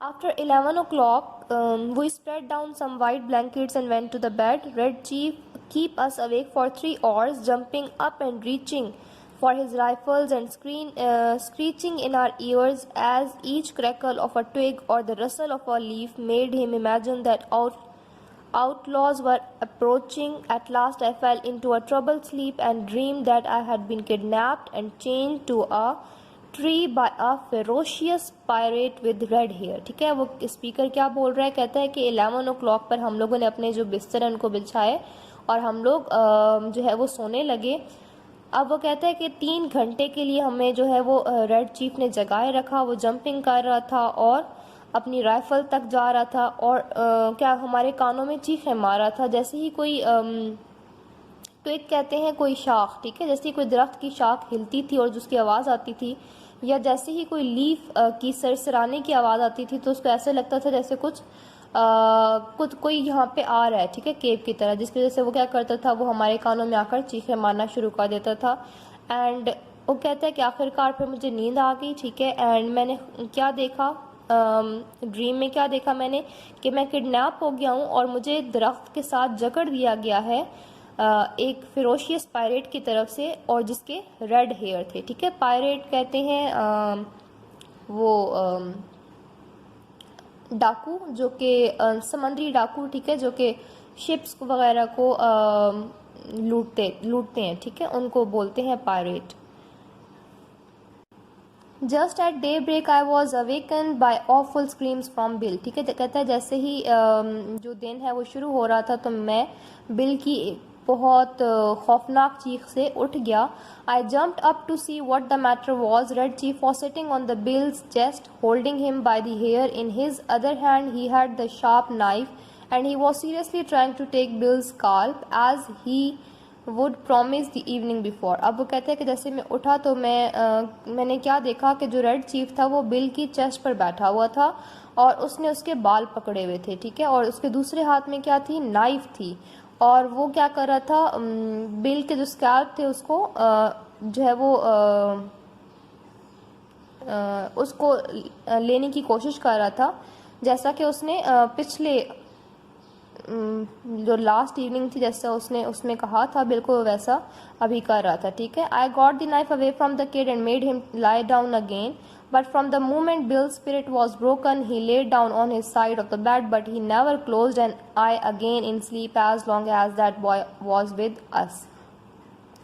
After 11 o'clock, we spread down some white blankets and went to the bed. Red Chief kept us awake for 3 hours, jumping up and reaching for his rifles and screeching in our ears as each crackle of a twig or the rustle of a leaf made him imagine that outlaws were approaching. At last I fell into a troubled sleep and dreamed that I had been kidnapped and chained to a tree by a ferocious pirate with red hair. ठीक है, वो speaker क्या बोल रहा है, कहता है कि 11 o'clock पर हम लोगों ने अपने जो बिस्तर हैं उनको बिछाए और हम लोग जो है वो सोने लगे। अब वो कहता है कि 3 घंटे के लिए हमें जो है वो रेड चीफ ने जगाए रखा। वो जंपिंग कर रहा था और अपनी राइफल तक जा रहा था और क्या हमारे कानों में चीखें मार रहा था। जैसे ही कोई तो एक कहते हैं कोई शाख, ठीक है, जैसे ही कोई दरख्त की शाख हिलती थी और जिसकी आवाज़ आती थी, या जैसे ही कोई लीफ की सरसराने की आवाज़ आती थी तो उसको ऐसे लगता था जैसे कुछ कोई यहाँ पे आ रहा है, ठीक है, केव की तरह, जिसकी वजह से वो क्या करता था, वो हमारे कानों में आकर चीखें मारना शुरू कर देता था। एंड वो कहता है कि आखिरकार फिर मुझे नींद आ गई, ठीक है, एंड मैंने क्या देखा, ड्रीम में क्या देखा मैंने कि मैं किडनैप हो गया हूँ और मुझे दरख्त के साथ जकड़ दिया गया है एक फेरोशियस पायरेट की तरफ से और जिसके रेड हेयर थे। ठीक है, पायरेट कहते हैं वो डाकू, जो कि समुद्री डाकू, ठीक है, जो कि शिप्स वगैरह को लूटते हैं, ठीक है, उनको बोलते हैं pirate. Just at daybreak I was awaken by awful screams from Bill. ठीक है, कहता है जैसे ही जो दिन है वो शुरू हो रहा था तो मैं बिल की बहुत खौफनाक चीख से उठ गया। I jumped up to see what the matter was. Red chief was sitting on the Bill's chest holding him by the hair. In his other hand he had the sharp knife and he was seriously trying to take Bill's scalp as he would promise the evening before. अब वो कहते हैं कि जैसे मैं उठा तो मैंने क्या देखा कि जो रेड चीफ था वो बिल की चेस्ट पर बैठा हुआ था और उसने उसके बाल पकड़े हुए थे, ठीक है, और उसके दूसरे हाथ में क्या थी, नाइफ थी, और वो क्या कर रहा था, बिल के जो स्कैल्प थे उसको जो है वो उसको लेने की कोशिश कर रहा था, जैसा कि उसने पिछले जो लास्ट इवनिंग थी जैसा उसने कहा था, बिल्कुल वैसा अभी कर रहा था। ठीक है, I got the knife away from the kid and made him lie down again, but from the moment Bill's spirit was broken, he lay down on his side of the bed, but he never closed an eye again in sleep as long as that boy was with us.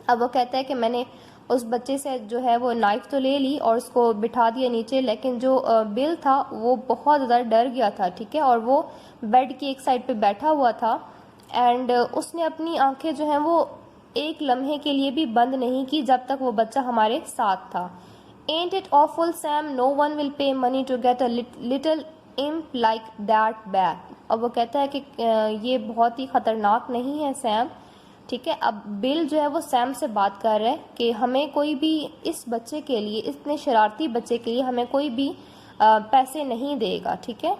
अब वो कहता है कि मैंने उस बच्चे से जो है वो नाइफ तो ले ली और उसको बिठा दिया नीचे, लेकिन जो बिल था वो बहुत ज़्यादा डर गया था, ठीक है, और वो बेड की एक साइड पे बैठा हुआ था एंड उसने अपनी आंखें जो हैं वो एक लम्हे के लिए भी बंद नहीं की जब तक वो बच्चा हमारे साथ था। Ain't it awful, Sam? No one will pay money to get a little imp like that back. अब वो कहता है कि ये बहुत ही ख़तरनाक नहीं है सैम, ठीक है। अब बिल जो है वो सैम से बात कर रहा है कि हमें कोई भी इस बच्चे के लिए, इतने शरारती बच्चे के लिए हमें कोई भी पैसे नहीं देगा, ठीक है।